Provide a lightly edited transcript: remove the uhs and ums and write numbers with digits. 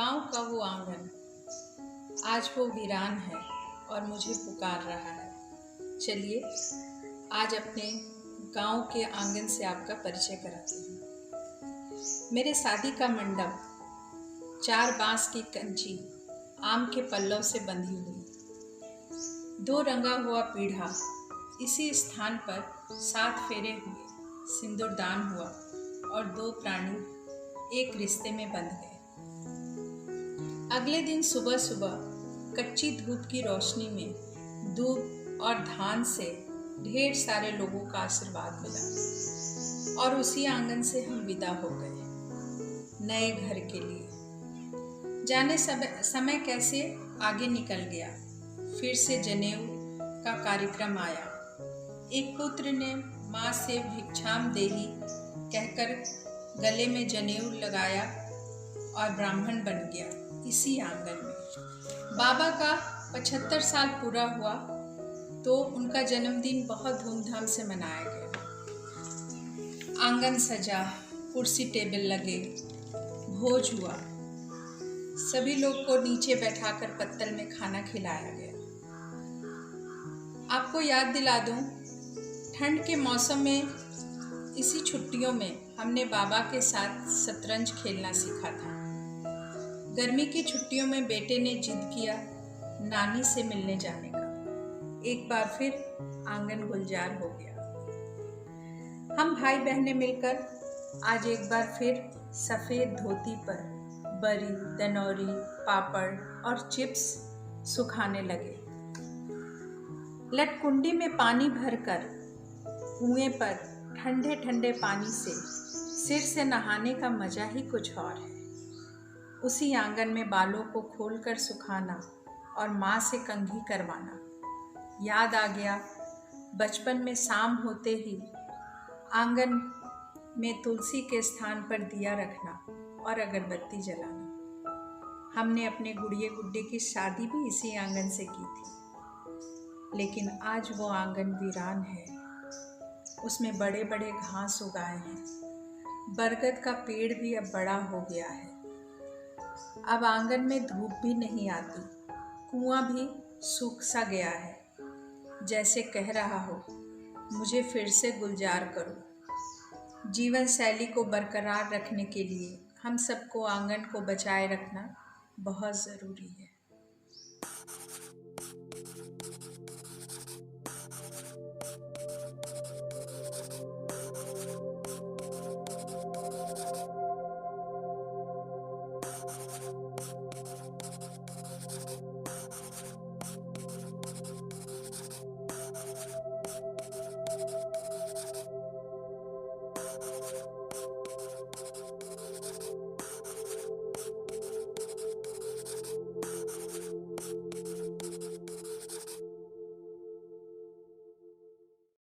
गांव का वो आंगन आज वो वीरान है और मुझे पुकार रहा है। चलिए आज अपने गांव के आंगन से आपका परिचय कराती हूँ। मेरे शादी का मंडप 4 बांस की कंची आम के पल्लव से बंधी हुई, 2 रंगा हुआ पीढ़ा, इसी स्थान पर 7 फेरे हुए, सिंदूरदान हुआ और 2 प्राणी एक रिश्ते में बंध गए। अगले दिन सुबह सुबह कच्ची धूप की रोशनी में दूध और धान से ढेर सारे लोगों का आशीर्वाद मिला और उसी आंगन से हम विदा हो गए नए घर के लिए। जाने समय कैसे आगे निकल गया। फिर से जनेऊ का कार्यक्रम आया। एक पुत्र ने माँ से भिक्षाम देही कहकर गले में जनेऊ लगाया और ब्राह्मण बन गया इसी आंगन में। बाबा का 75 साल पूरा हुआ तो उनका जन्मदिन बहुत धूमधाम से मनाया गया। आंगन सजा, कुर्सी टेबल लगे, भोज हुआ। सभी लोग को नीचे बैठाकर पत्तल में खाना खिलाया गया। आपको याद दिला दूं, ठंड के मौसम में इसी छुट्टियों में हमने बाबा के साथ शतरंज खेलना सीखा था। गर्मी की छुट्टियों में बेटे ने जिद किया नानी से मिलने जाने का। एक बार फिर आंगन गुलजार हो गया। हम भाई बहनें मिलकर आज एक बार फिर सफ़ेद धोती पर बरी, दनौरी, पापड़ और चिप्स सुखाने लगे। लटकुंडी में पानी भरकर कुएं पर ठंडे ठंडे पानी से सिर से नहाने का मज़ा ही कुछ और है। उसी आंगन में बालों को खोलकर सुखाना और माँ से कंघी करवाना। याद आ गया बचपन में शाम होते ही आंगन में तुलसी के स्थान पर दिया रखना और अगरबत्ती जलाना। हमने अपने गुड़िए गुड्डे की शादी भी इसी आंगन से की थी, लेकिन आज वो आंगन वीरान है। उसमें बड़े बड़े घास उगाए हैं। बरगद का पेड़ भी अब बड़ा हो गया है। अब आंगन में धूप भी नहीं आती। कुआं भी सूख सा गया है, जैसे कह रहा हो मुझे फिर से गुलजार करो। जीवन शैली को बरकरार रखने के लिए हम सबको आंगन को बचाए रखना बहुत ज़रूरी है।